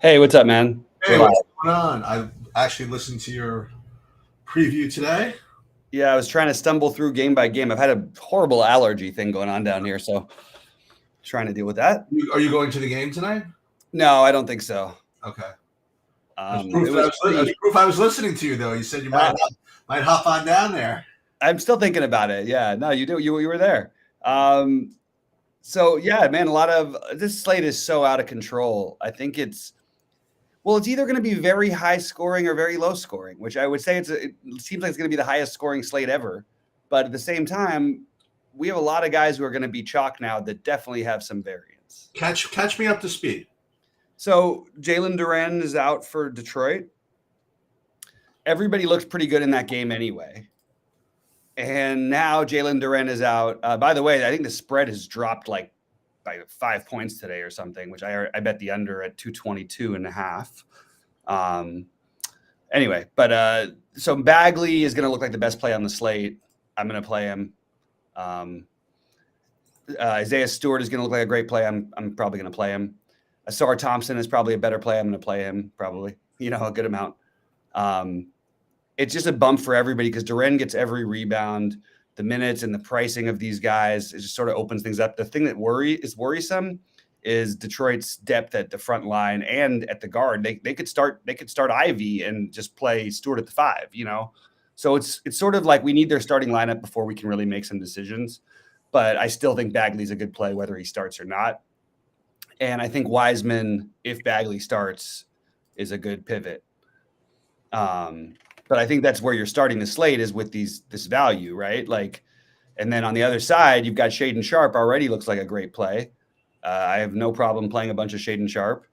Hey, what's up, man? We're Hey, live. what's going on? I actually listened to your preview today. Yeah, I was trying to stumble through game by game. I've had a horrible allergy thing going on down here, so trying to deal with that. Are you going to the game tonight? No, I don't think so. Okay. It was That's pretty. proof I was listening to you, though. You said you Uh, might hop on down there. I'm still thinking about it. Yeah, no, you do. You were there. Um, so yeah, man, a lot of this slate is so out of control. I think it's either going to be very high scoring or very low scoring, which I would say it seems like it's going to be the highest scoring slate ever. But at the same time, we have a lot of guys who are going to be chalk now that definitely have some variance. Catch me up to speed. So Jalen Duren is out for Detroit. Everybody looks pretty good in that game anyway. And now Jalen Duren is out. By the way, I think the spread has dropped like by 5 points today or something, which I bet the under at 222.5. Anyway, but so Bagley is going to look like the best play on the slate. I'm going to play him. Isaiah Stewart is going to look like a great play. I'm probably going to play him. Asar Thompson is probably a better play. I'm going to play him probably, a good amount. It's just a bump for everybody because Duren gets every rebound. The minutes and the pricing of these guys, it just sort of opens things up. The thing that is worrisome is Detroit's depth at the front line and at the guard. They could start Ivy and just play Stewart at the 5. So it's sort of like we need their starting lineup before we can really make some decisions. But I still think Bagley's a good play whether he starts or not. And I think Wiseman, if Bagley starts, is a good pivot. But I think that's where you're starting the slate is with this value, right? And then on the other side, you've got Shaedon Sharpe already looks like a great play. I have no problem playing a bunch of Shaedon Sharpe.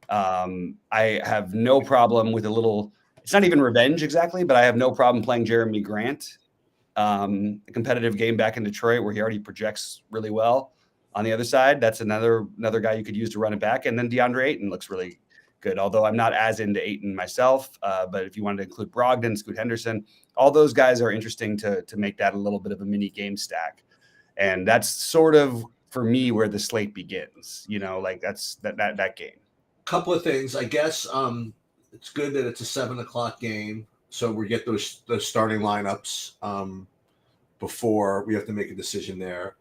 I have no problem with it's not even revenge exactly, but I have no problem playing Jeremy Grant. A competitive game back in Detroit where he already projects really well. On the other side, that's another guy you could use to run it back. And then DeAndre Ayton looks really good, although I'm not as into Ayton myself. But if you wanted to include Brogdon, Scoot Henderson, all those guys are interesting to make that a little bit of a mini game stack. And that's sort of, for me, where the slate begins, that's that game. Couple of things. I guess it's good that it's a 7:00 game. So we get those starting lineups before we have to make a decision there.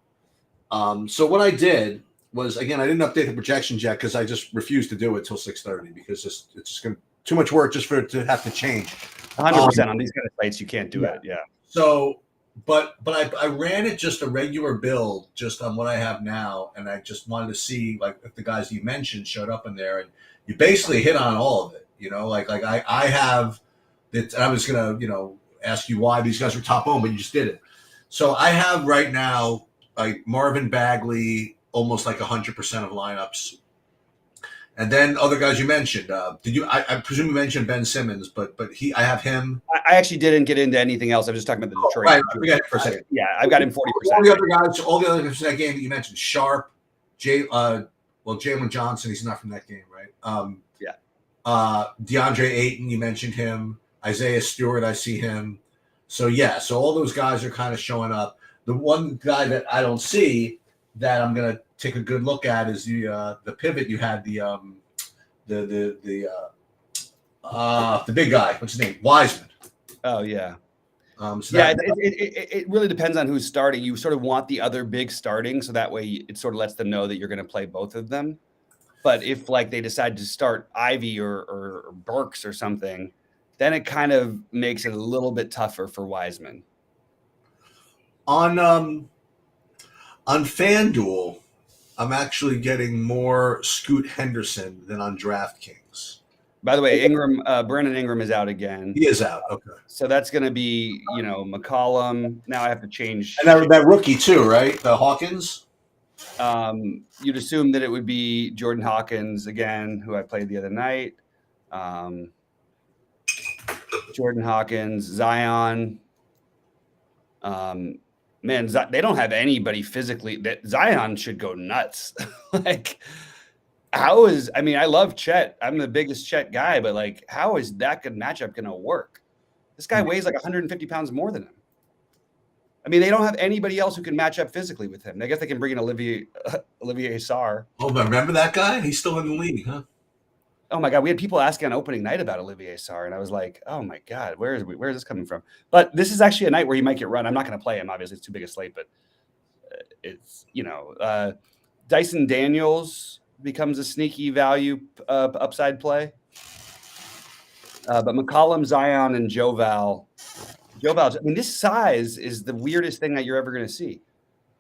So what I did was, again, I didn't update the projections yet because I just refused to do it till 6:30 because it's just going to too much work just for it to have to change. 100% on these kind of sites, you can't do it. Yeah. So, but I ran it just a regular build just on what I have now, and I just wanted to see like if the guys you mentioned showed up in there, and you basically hit on all of it. I have that. I was gonna ask you why these guys were top owned, but you just did it. So I have right now like Marvin Bagley, almost like 100% of lineups. And then other guys you mentioned. I presume you mentioned Ben Simmons, but I have him. I actually didn't get into anything else. I was just talking about the Detroit. Right, forget it for a second. Yeah, I've got him 40%. All the other guys in that game that you mentioned, Sharpe, Jalen Johnson, he's not from that game, right? DeAndre Ayton, you mentioned him. Isaiah Stewart, I see him. So all those guys are kind of showing up. The one guy that I don't see that I'm gonna take a good look at is the pivot you had, the big guy. What's his name? Wiseman. Oh yeah. It really depends on who's starting. You sort of want the other big starting, so that way it sort of lets them know that you're going to play both of them. But if they decide to start Ivy or Burks or something, then it kind of makes it a little bit tougher for Wiseman. On FanDuel, I'm actually getting more Scoot Henderson than on DraftKings. By the way, Brandon Ingram is out again. He is out. Okay. So that's going to be, McCollum. Now I have to change. And that rookie too, right? The Hawkins. You'd assume that it would be Jordan Hawkins again, who I played the other night. Jordan Hawkins, Zion. Man, they don't have anybody physically. That Zion should go nuts. I love Chet. I'm the biggest Chet guy, but how is that good matchup going to work? This guy weighs 150 pounds more than him. I mean, they don't have anybody else who can match up physically with him. I guess they can bring in Olivier Sarr. Oh, but remember that guy? He's still in the league, huh? Oh my God, we had people asking on opening night about Olivier Sarr, and I was like, oh my God, where is this coming from? But this is actually a night where he might get run. I'm not going to play him. Obviously, it's too big a slate, but it's, Dyson Daniels becomes a sneaky value upside play. But McCollum, Zion, and Joval. I mean, this size is the weirdest thing that you're ever going to see.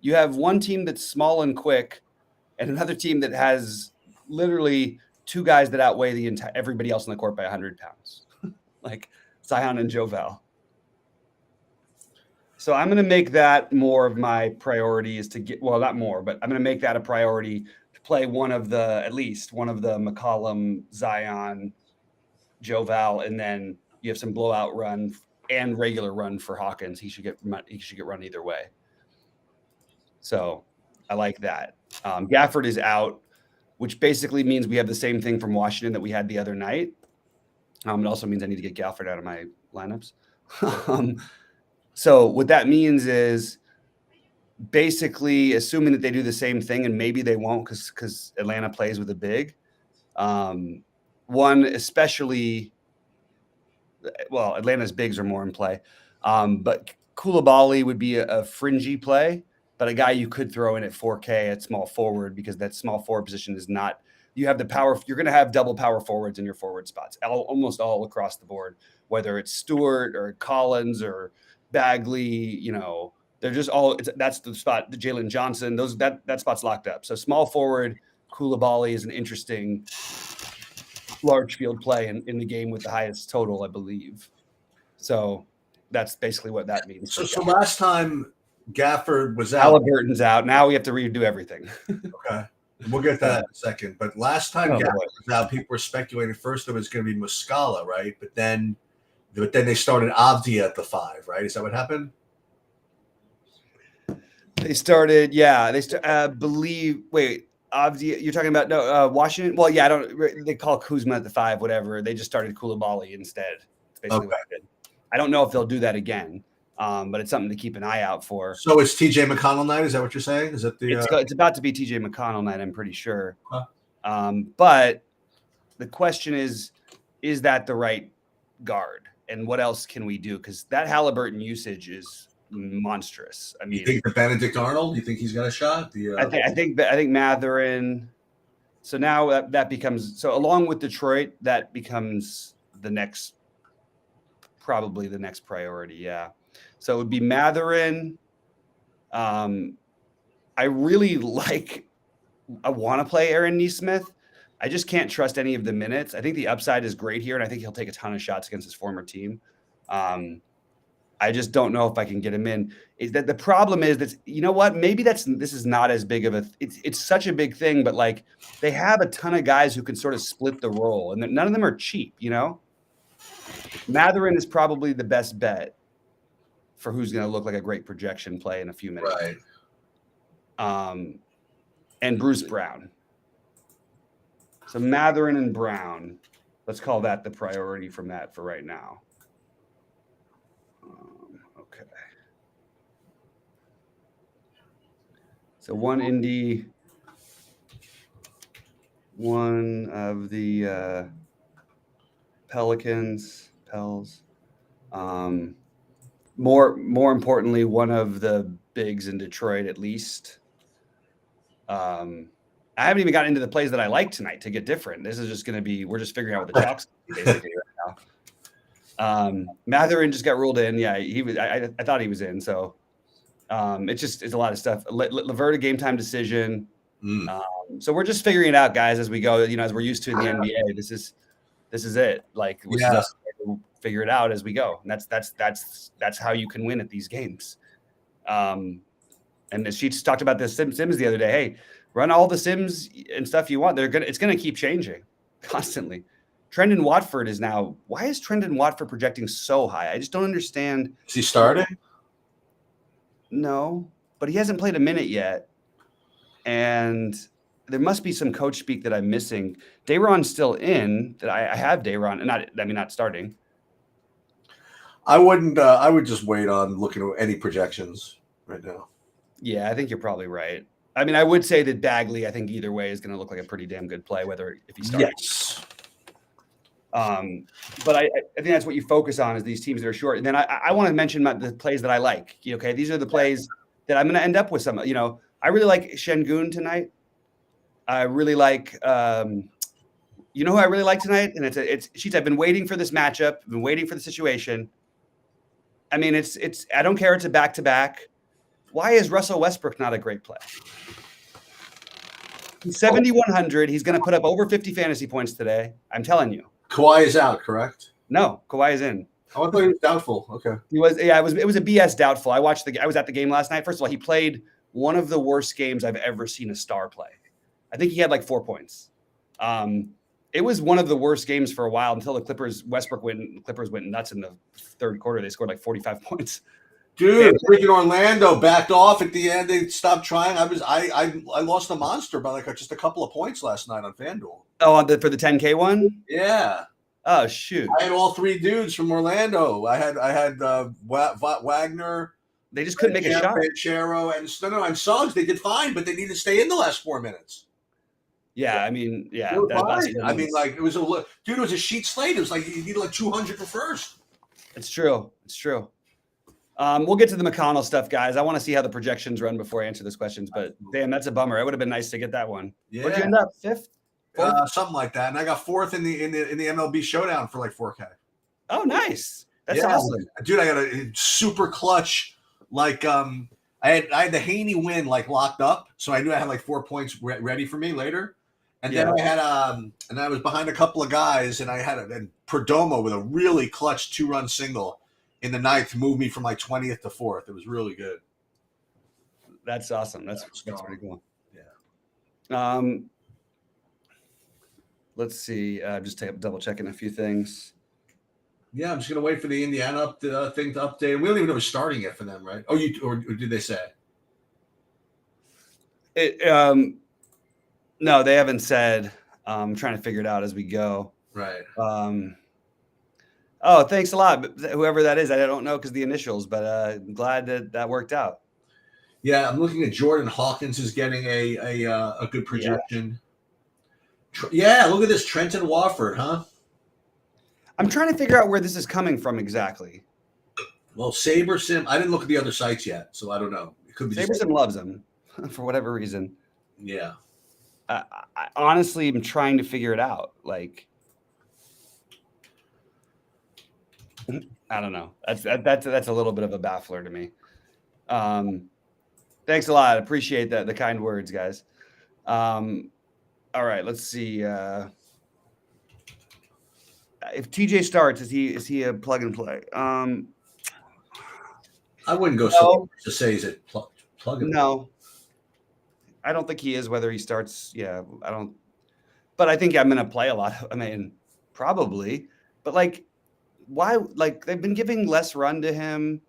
You have one team that's small and quick, and another team that has literally two guys that outweigh everybody else on the court by 100 pounds, like Zion and Joval. So I'm going to make that more of my priority is to get, well, not more, but I'm going to make that a priority to play at least one of the McCollum, Zion, Joval, and then you have some blowout run and regular run for Hawkins. He should get run either way. So I like that. Gafford is out, which basically means we have the same thing from Washington that we had the other night. It also means I need to get Gafford out of my lineups. So what that means is basically assuming that they do the same thing, and maybe they won't because Atlanta plays with a big. One, especially, well, Atlanta's bigs are more in play. But Koulibaly would be a fringy play, but a guy you could throw in at 4K at small forward because that small forward position is not – you have the power – you're going to have double power forwards in your forward spots, almost all across the board, whether it's Stewart or Collins or Bagley, they're just all – that's the spot, the Jalen Johnson, that spot's locked up. So small forward, Koulibaly is an interesting large field play in the game with the highest total, I believe. So that's basically what that means. So last time Gafford was out. Halliburton's out. Now we have to redo everything. Okay. We'll get to that in a second. But last time Gafford was out, people were speculating first it was going to be Muscala, right? But then they started Avdia at the 5, right? Is that what happened? They started, yeah. Avdia, you're talking about Washington? Well, yeah, they call Kuzma at the 5, whatever. They just started Koulibaly instead. That's basically what they did. I don't know if they'll do that again. But it's something to keep an eye out for. So it's TJ McConnell night. Is that what you're saying? Is that it's about to be TJ McConnell night, I'm pretty sure. Huh. But the question is that the right guard? And what else can we do? Because that Halliburton usage is monstrous. I mean, you think the Benedict Arnold? You think he's got a shot? I think Mathurin. So now that becomes along with Detroit, that becomes probably the next priority. Yeah. So it would be Mathurin. I really I want to play Aaron Nesmith. I just can't trust any of the minutes. I think the upside is great here, and I think he'll take a ton of shots against his former team. I just don't know if I can get him in. Is that the problem is that, you know what? Maybe this is not as big of it's such a big thing, but like they have a ton of guys who can sort of split the role, and none of them are cheap, Mathurin is probably the best bet for who's going to look like a great projection play in a few minutes. Right. And Bruce Brown. So Mathurin and Brown, let's call that the priority from that for right now. Okay. So one Indy, one of the Pels. More importantly, one of the bigs in Detroit, at least. I haven't even gotten into the plays that I like tonight to get different. This is just going to be, we're just figuring out what the chalk's basically right now. Mathurin just got ruled in. Yeah, he was. I thought he was in. So it's a lot of stuff. LeVert, a game time decision. So we're just figuring it out, guys, as we go. As we're used to in the NBA. This is it. Like we just figure it out as we go. And that's how you can win at these games. And the Sheets talked about this Sims the other day. Hey, run all the Sims and stuff you want. It's gonna keep changing constantly. Trendon Watford is now. Why is Trendon Watford projecting so high? I just don't understand. Is he starting? No, but he hasn't played a minute yet, and there must be some coach speak that I'm missing. Dayron's still in. That I have Dayron, and not starting. I wouldn't. I would just wait on looking at any projections right now. Yeah, I think you're probably right. I mean, I would say that Bagley, I think either way, is going to look like a pretty damn good play, if he starts. Yes. But I think that's what you focus on is these teams that are short. And then I want to mention the plays that I like. Okay, these are the plays that I'm going to end up with some. I really like Şengün tonight. I really like. You know who I really like tonight? And it's Sheets. I've been waiting for this matchup. I've been waiting for the situation. I mean, it's. I don't care. It's a back-to-back. Why is Russell Westbrook not a great play? He's 7,100. He's going to put up over 50 fantasy points today. I'm telling you. Kawhi is out, correct? No, Kawhi is in. Oh, I thought he was doubtful. Okay. He was. Yeah, it was a BS doubtful. I was at the game last night. First of all, he played one of the worst games I've ever seen a star play. I think he had like 4 points. It was one of the worst games for a while until the Clippers went nuts in the third quarter. They scored like 45 points. Dude, freaking Orlando backed off at the end. They stopped trying. I lost a monster by like just a couple of points last night on FanDuel. Oh, for the 10K one? Yeah. Oh shoot! I had all 3 dudes from Orlando. I had Wagner. They just couldn't make a shot. Banchero and Suggs. They did fine, but they needed to stay in the last 4 minutes. Yeah, I mean, yeah. Like it was a sheet slate. It was like you needed like 200 for first. It's true. We'll get to the McConnell stuff, guys. I want to see how the projections run before I answer those questions. But damn, that's a bummer. It would have been nice to get that one. Yeah. Where'd you end up? 5th? Something like that. And I got 4th in the MLB showdown for like 4K. Oh, nice. That's awesome, dude. I got a super clutch. Like I had the Haney win like locked up, so I knew I had like 4 points ready for me later. And then I had and I was behind a couple of guys, and I had Perdomo with a really clutch 2-run single in the 9th to move me from like 20th to 4th. It was really good. That's awesome. That's pretty cool. Yeah. Let's see. Just double checking a few things. Yeah, I'm just gonna wait for the Indiana thing to update. We don't even know who's starting yet for them, right? Oh, or did they say? No, they haven't said. I'm trying to figure it out as we go. Right. Oh, thanks a lot, whoever that is. I don't know because the initials, but I'm glad that worked out. Yeah, I'm looking at Jordan Hawkins is getting a good projection. Yeah, look at this Trenton Wofford, huh? I'm trying to figure out where this is coming from exactly. Well, SaberSim, I didn't look at the other sites yet, so I don't know. It could be SaberSim loves him for whatever reason. Yeah. I honestly am trying to figure it out. Like, I don't know. That's a little bit of a baffler to me. Thanks a lot. Appreciate the kind words, guys. All right, let's see. If TJ starts, is he a plug and play? I wouldn't go so much to say he's a plug and play. No. I don't think he is, whether he starts. Yeah, I don't. But I think I'm going to play a lot. I mean, probably. But like, why? Like, they've been giving less run to him.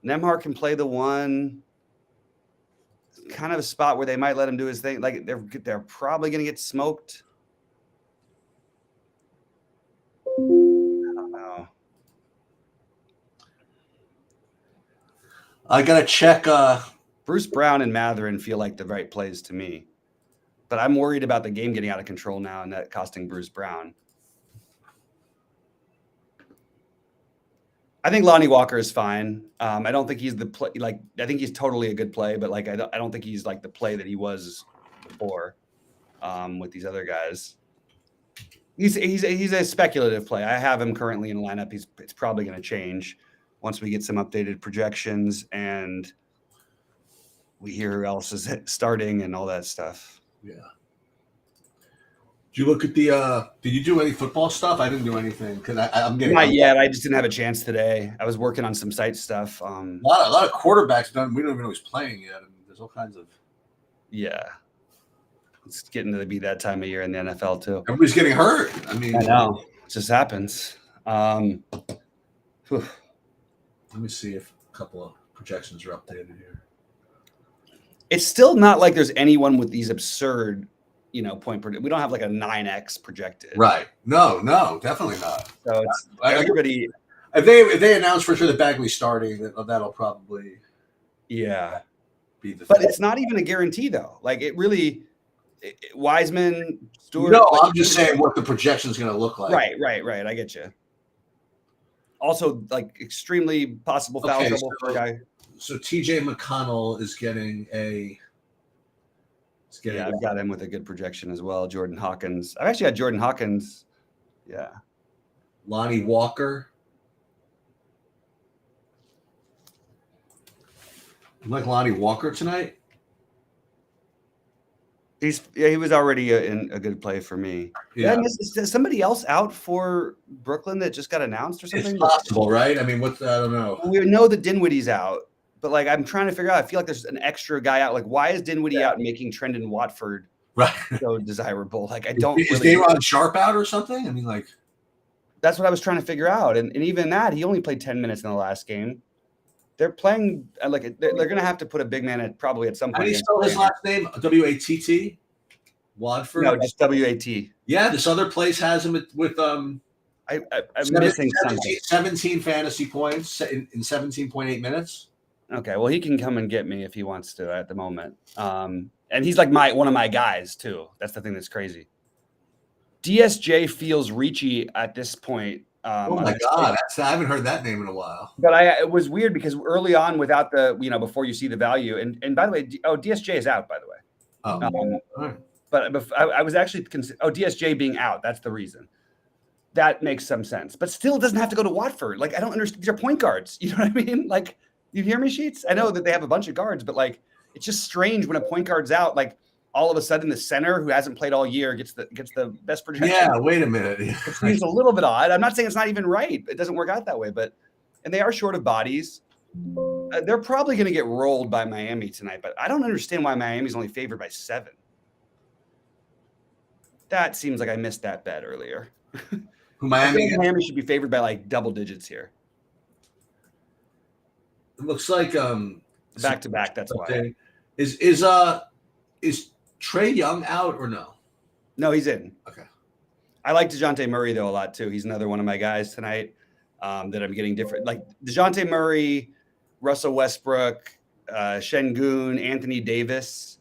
Nembhard can play the 1. Kind of a spot where they might let him do his thing. Like, they're probably going to get smoked. I don't know. I got to check. Bruce Brown and Mathurin feel like the right plays to me. But I'm worried about the game getting out of control now and that costing Bruce Brown. I think Lonnie Walker is fine. I don't think he's the play. Like, I think he's totally a good play, but like, I don't think he's like the play that he was before with these other guys. He's a speculative play. I have him currently in the lineup. It's probably going to change once we get some updated projections and we hear who else is starting and all that stuff. Yeah. Did you look at the? Did you do any football stuff? I didn't do anything because I'm getting not yet. I just didn't have a chance today. I was working on some site stuff. A lot of quarterbacks done. We don't even know who's playing yet. I mean, there's all kinds of. Yeah, it's getting to be that time of year in the NFL too. Everybody's getting hurt. I mean, I know it just happens. Let me see if a couple of projections are updated here. It's still not like there's anyone with these absurd. Point per. We don't have like a 9x projected. Right. No, definitely not. So it's everybody. If they announce for sure that Bagley's starting, that'll probably be the. But thing. It's not even a guarantee though. Like it really, Wiseman, Stewart. No, like, I'm just saying what the projection is going to look like. Right. I get you. Also, like extremely possible foul trouble for a guy. So TJ McConnell is getting a. Yeah, I've got him with a good projection as well. Jordan Hawkins. I've actually got Jordan Hawkins. Yeah. Lonnie Walker. You like Lonnie Walker tonight? He was already in a good play for me. Yeah. Is somebody else out for Brooklyn that just got announced or something? It's possible, right? I mean, I don't know. We know that Dinwiddie's out, but like I'm trying to figure out. I feel like there's an extra guy out. Like, why is Dinwiddie out and making Trendon Watford so desirable? Like, I don't. Is Day'Ron Sharpe out or something? I mean, like, that's what I was trying to figure out. And even that, he only played 10 minutes in the last game. They're playing like they're going to have to put a big man probably at some point. How do you spell his last name? Watt? Watford? No, just W-A-T. Yeah, this other place has him with I'm missing something. 17 fantasy points in 17.8 minutes. Okay, well, he can come and get me if he wants to at the moment. And he's like one of my guys too. That's the thing that's crazy. DSJ feels reachy at this point. Oh my God, I haven't heard that name in a while. But it was weird because early on, without the before you see the value, and by the way, DSJ is out, by the way. Oh, right. But I was actually DSJ being out. That's the reason. That makes some sense, but still, it doesn't have to go to Watford. Like, I don't understand. These are point guards. You know what I mean? Like, you hear me, Sheets? I know that they have a bunch of guards, but like, it's just strange when a point guard's out. Like, all of a sudden, the center who hasn't played all year gets the best projection. Yeah, wait a minute. It seems a little bit odd. I'm not saying it's not even right. It doesn't work out that way, and they are short of bodies. They're probably going to get rolled by Miami tonight, but I don't understand why Miami's only favored by 7. That seems like I missed that bet earlier. Miami should be favored by like double digits here. It looks like back to back. That's why. Is Trae Young out or no? No, he's in. Okay. I like DeJounte Murray though a lot too. He's another one of my guys tonight that I'm getting different. Like DeJounte Murray, Russell Westbrook, Şengün, Anthony Davis.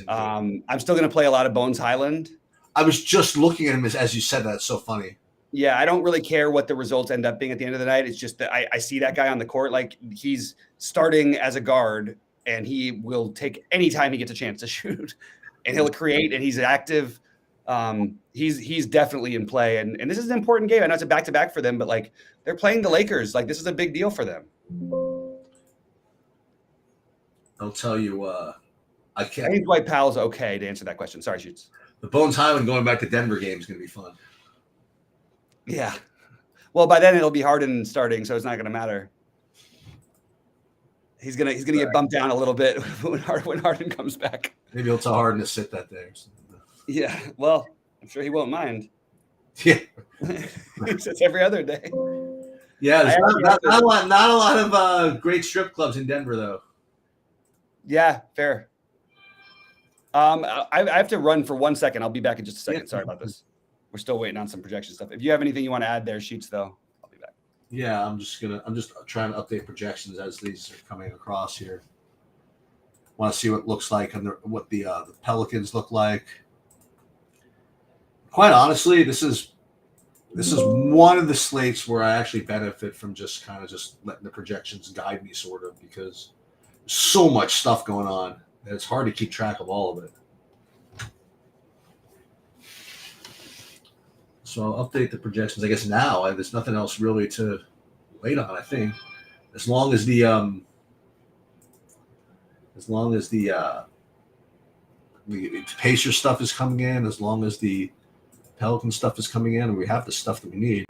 I'm still going to play a lot of Bones Highland. I was just looking at him as you said that. It's so funny. Yeah, I don't really care what the results end up being at the end of the night. It's just that I see that guy on the court. Like, he's starting as a guard, and he will take any time he gets a chance to shoot, and he'll create, and he's active. He's definitely in play, and this is an important game. I know it's a back-to-back for them, but like, they're playing the Lakers. Like, this is a big deal for them. I'll tell you, I can't. I think Dwight Powell's okay to answer that question. Sorry, Shoots. The Bones Highland going back to Denver game is going to be fun. Yeah. Well, by then it'll be Harden starting, so it's not going to matter. He's gonna get bumped down a little bit when Harden comes back. Maybe he'll tell Harden to sit that day. Yeah. Well, I'm sure he won't mind. Yeah. He sits every other day. Yeah. There's not a lot of great strip clubs in Denver, though. Yeah. Fair. I have to run for 1 second. I'll be back in just a second. Sorry about this. We're still waiting on some projection stuff. If you have anything you want to add there, Sheets, though, I'll be back. Yeah, I'm just trying to update projections as these are coming across here. Want to see what it looks like and what the Pelicans look like. Quite honestly, this is one of the slates where I actually benefit from just letting the projections guide me, sort of, because there's so much stuff going on. And it's hard to keep track of all of it. So I'll update the projections, I guess, now. There's nothing else really to wait on, I think. As long as the Pacer stuff is coming in, as long as the Pelican stuff is coming in, and we have the stuff that we need.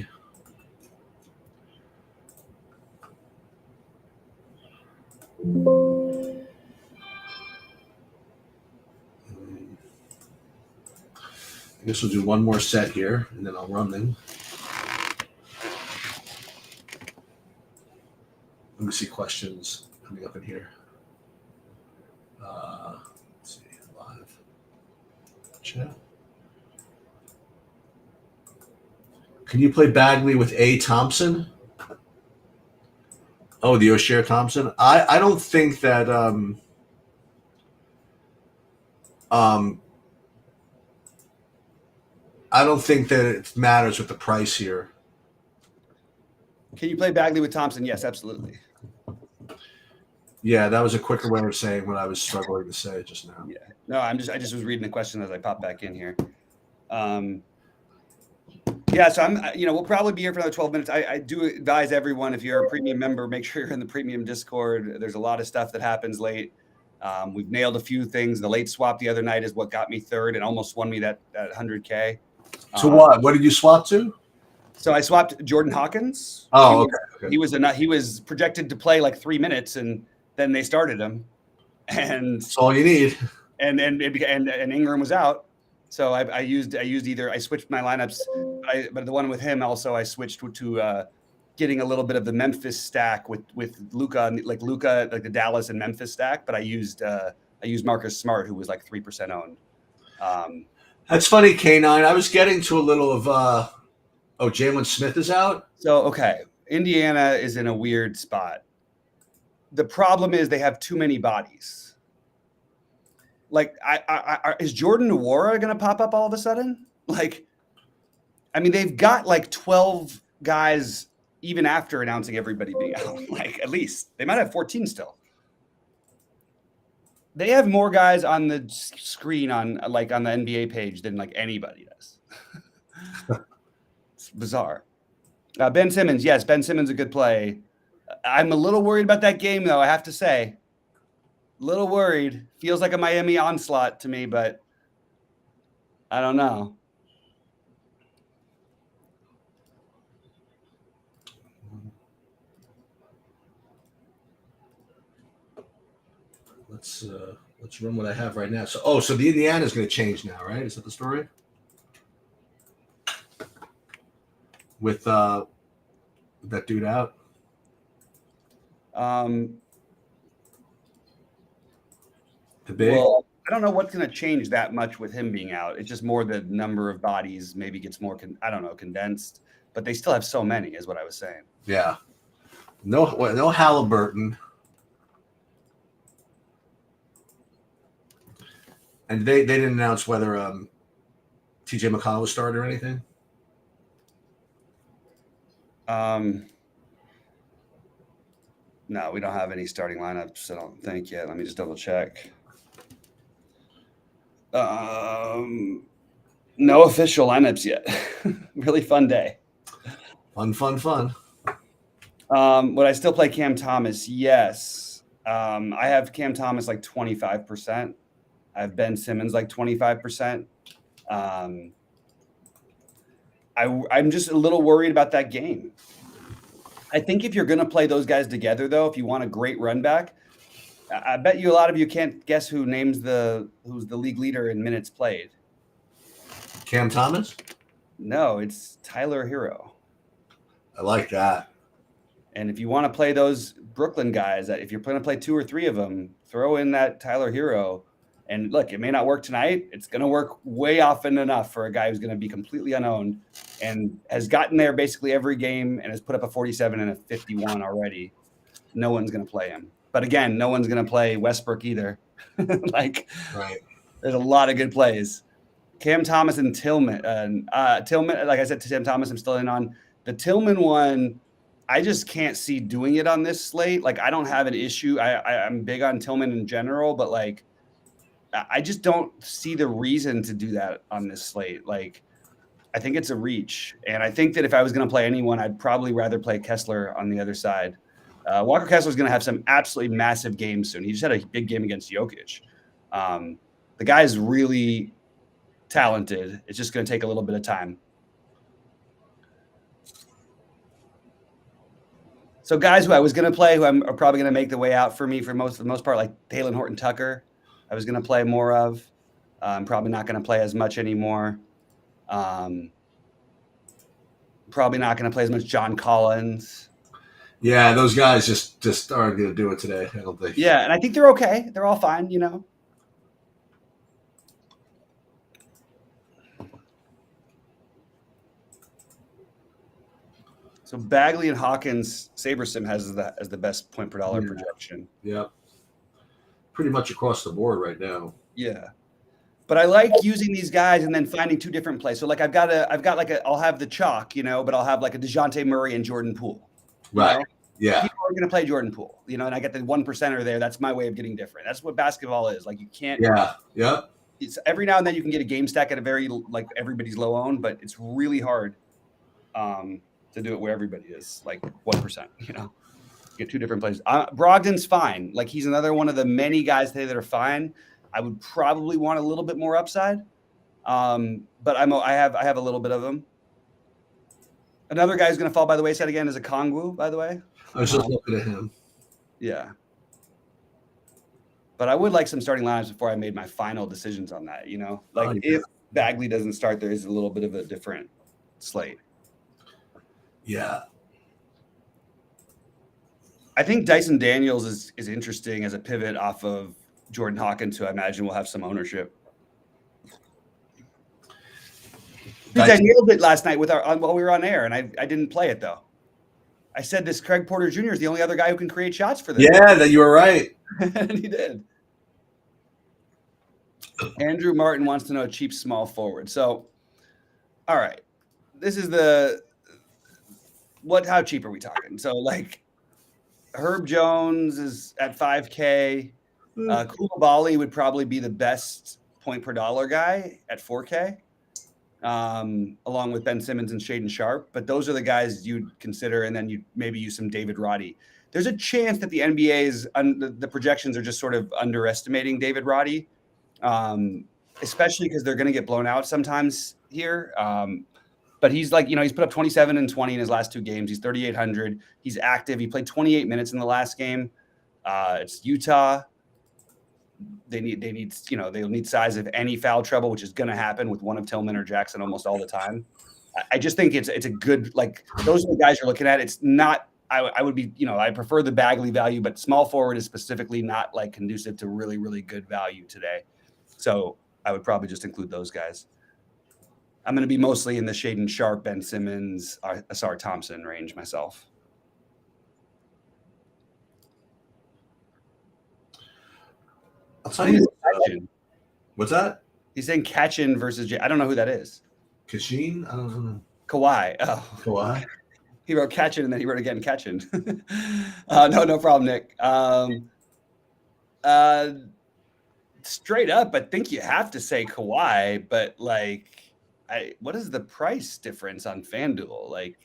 I guess we'll do one more set here, and then I'll run them. Let me see questions coming up in here. Let's see, live chat. Can you play Bagley with A. Thompson? Oh, the O'Shea Thompson. I don't think that I don't think that it matters with the price here. Can you play Bagley with Thompson? Yes, absolutely. Yeah, that was a quicker way of saying what I was struggling to say just now. Yeah. No, I just was reading the question as I popped back in here. Yeah, so we'll probably be here for another 12 minutes. I do advise everyone, if you're a premium member, make sure you're in the premium Discord. There's a lot of stuff that happens late. We've nailed a few things. The late swap the other night is what got me third and almost won me that 100K. To what? What did you swap to? So I swapped Jordan Hawkins. Oh, okay. He was projected to play like 3 minutes, and then they started him, and that's all you need. And Ingram was out, so I switched my lineups, but the one with him also I switched to getting a little bit of the Memphis stack with Luka, like the Dallas and Memphis stack, but I used Marcus Smart, who was like 3% owned. That's funny, K9. I was getting to a little of Jalen Smith is out. So okay, Indiana is in a weird spot. The problem is they have too many bodies. Like, is Jordan Nwora going to pop up all of a sudden? Like, I mean, they've got like 12 guys even after announcing everybody being out. Like, at least they might have 14 still. They have more guys on the screen on the NBA page than like anybody does. It's bizarre. Ben Simmons, yes, Ben Simmons a good play. I'm a little worried about that game, though, I have to say. A little worried. Feels like a Miami onslaught to me, but I don't know. Let's run what I have right now. So the Indiana is going to change now, right? Is that the story? With that dude out. The big. Well, I don't know what's going to change that much with him being out. It's just more the number of bodies maybe gets more condensed, but they still have so many, is what I was saying. Yeah. No Halliburton. And they didn't announce whether TJ McConnell was started or anything. No, we don't have any starting lineups, I don't think yet. Let me just double check. No official lineups yet. Really fun day. Fun. Would I still play Cam Thomas? Yes. I have Cam Thomas like 25%. I have Ben Simmons like 25%. I'm just a little worried about that game. I think if you're going to play those guys together, though, if you want a great run back, I bet you a lot of you can't guess who's the league leader in minutes played. Cam Thomas? No, it's Tyler Hero. I like that. And if you want to play those Brooklyn guys, if you're going to play 2 or 3 of them, throw in that Tyler Hero. And look, it may not work tonight. It's going to work way often enough for a guy who's going to be completely unowned and has gotten there basically every game and has put up a 47 and a 51 already. No one's going to play him. But again, no one's going to play Westbrook either. Right. There's a lot of good plays. Cam Thomas and Tillman. Tillman, like I said, to Cam Thomas, I'm still in on. The Tillman one, I just can't see doing it on this slate. Like, I don't have an issue. I'm big on Tillman in general, but like, I just don't see the reason to do that on this slate. Like, I think it's a reach. And I think that if I was going to play anyone, I'd probably rather play Kessler on the other side. Walker Kessler is going to have some absolutely massive games soon. He just had a big game against Jokic. The guy is really talented. It's just going to take a little bit of time. So guys who I was going to play, who are probably going to make the way out for me for the most part, like Talen Horton-Tucker, I was going to play more of. I'm probably not going to play as much anymore. Probably not going to play as much John Collins. Yeah, those guys just aren't going to do it today, I don't think. Yeah, and I think they're okay. They're all fine, you know. So Bagley and Hawkins, SaberSim has the best point per dollar projection. Yeah. Pretty much across the board right now. Yeah. But I like using these guys and then finding two different plays. So like I'll have the chalk, but I'll have like a DeJounte Murray and Jordan Poole. Right. Yeah. People are going to play Jordan Poole, and I get the 1%er there. That's my way of getting different. That's what basketball is. Like you can't. Yeah. Yeah. It's every now and then you can get a game stack at a very like everybody's low owned, but it's really hard to do it where everybody is like 1%. Get two different plays. Brogdon's fine. Like he's another one of the many guys today that are fine. I would probably want a little bit more upside, but I have a little bit of him. Another guy who's going to fall by the wayside again is a Kongwu, by the way. I was just looking at him. Yeah. But I would like some starting lineups before I made my final decisions on that, Like if Bagley doesn't start, there is a little bit of a different slate. Yeah. I think Dyson Daniels is interesting as a pivot off of Jordan Hawkins, who I imagine will have some ownership. I nailed it last night while we were on air, and I didn't play it though. I said this Craig Porter Jr. is the only other guy who can create shots for them. Yeah, that you were right. And he did. Andrew Martin wants to know cheap small forward. So, all right, this is how cheap are we talking? So like Herb Jones is at 5K. Koulibaly would probably be the best point per dollar guy at 4K. Along with Ben Simmons and Shaden Sharp, but those are the guys you'd consider, and then you maybe use some David Roddy. There's a chance that the NBA's the projections are just sort of underestimating David Roddy, especially because they're going to get blown out sometimes here. But he's like, he's put up 27 and 20 in his last two games. He's 3,800. He's active. He played 28 minutes in the last game. It's Utah. They'll need size if any foul trouble, which is going to happen with one of Tillman or Jackson almost all the time. I just think it's a good, like, those are the guys you're looking at. It's not, I would be, I prefer the Bagley value, but small forward is specifically not like conducive to really, really good value today. So I would probably just include those guys. I'm going to be mostly in the Shaden Sharp, Ben Simmons, Asar Thompson range myself. I'll tell you. What's that? He's saying Kachin versus I don't know who that is. Kashin? I don't know. Kawhi. Oh. Kawhi? He wrote Kachin and then he wrote again Kachin. No problem, Nick. Straight up, I think you have to say Kawhi, but like, what is the price difference on FanDuel? Like,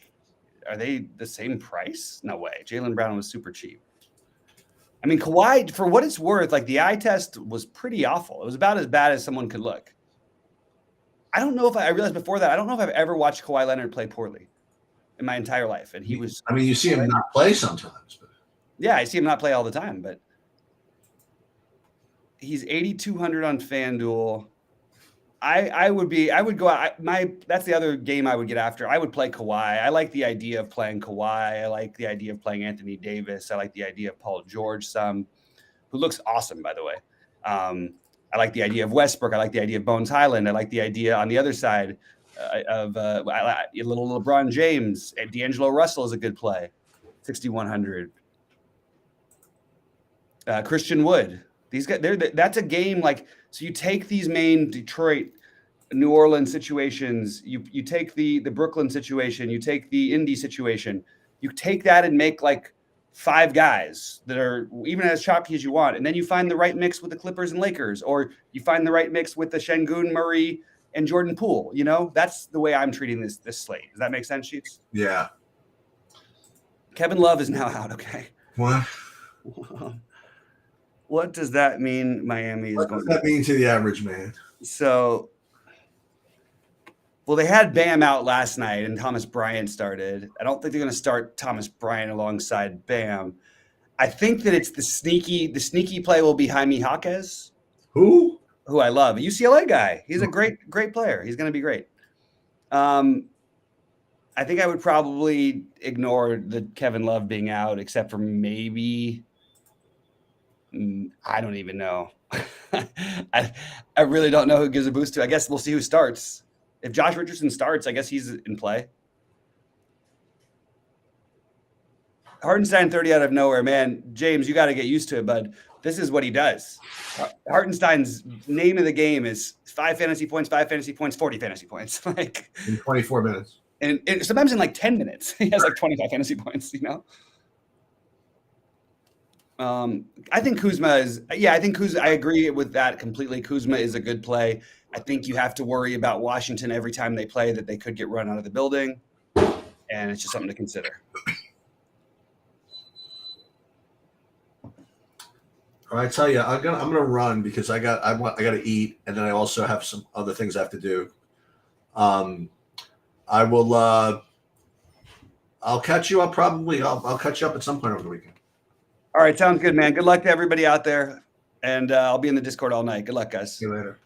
are they the same price? No way. Jaylen Brown was super cheap. I mean, Kawhi, for what it's worth, like the eye test was pretty awful. It was about as bad as someone could look. I don't know if I realized before that, I don't know if I've ever watched Kawhi Leonard play poorly in my entire life. And he was. I mean, you see him not play sometimes. But. Yeah, I see him not play all the time, but he's 8,200 on FanDuel. That's the other game I would get after. I would play Kawhi. I like the idea of playing Kawhi. I like the idea of playing Anthony Davis. I like the idea of Paul George, who looks awesome, by the way. I like the idea of Westbrook. I like the idea of Bones Highland. I like the idea on the other side of little LeBron James. D'Angelo Russell is a good play, 6,100. Christian Wood. These guys, that's a game like, so you take these main Detroit, New Orleans situations, you take the Brooklyn situation, you take the Indy situation, you take that and make like 5 guys that are even as choppy as you want. And then you find the right mix with the Clippers and Lakers, or you find the right mix with the Şengün, Murray, and Jordan Poole. That's the way I'm treating this slate. Does that make sense, Sheets? Yeah. Kevin Love is now out. Okay. What? What does that mean? Miami is what going. What does that mean to the average man? So, well, they had Bam out last night, and Thomas Bryant started. I don't think they're going to start Thomas Bryant alongside Bam. I think that it's the sneaky play will be Jaime Jaquez, who I love, a UCLA guy. He's a great player. He's going to be great. I think I would probably ignore the Kevin Love being out, except for maybe. I don't even know. I really don't know who gives a boost to. I guess we'll see who starts. If Josh Richardson starts, I guess he's in play. Hartenstein 30 out of nowhere, man. James, you got to get used to it, bud. This is what he does. Hartenstein's name of the game is 5 fantasy points, 40 fantasy points. Like in 24 minutes. And sometimes in like 10 minutes, he has like 25 fantasy points, you know? I think Kuzma is, I agree with that completely. Kuzma is a good play. I think you have to worry about Washington every time they play that they could get run out of the building. And it's just something to consider. I tell you, I'm gonna run because I got to eat, and then I also have some other things I have to do. I will. I'll catch you up probably. I'll catch you up at some point over the weekend. All right, sounds good, man. Good luck to everybody out there, and I'll be in the Discord all night. Good luck, guys. See you later.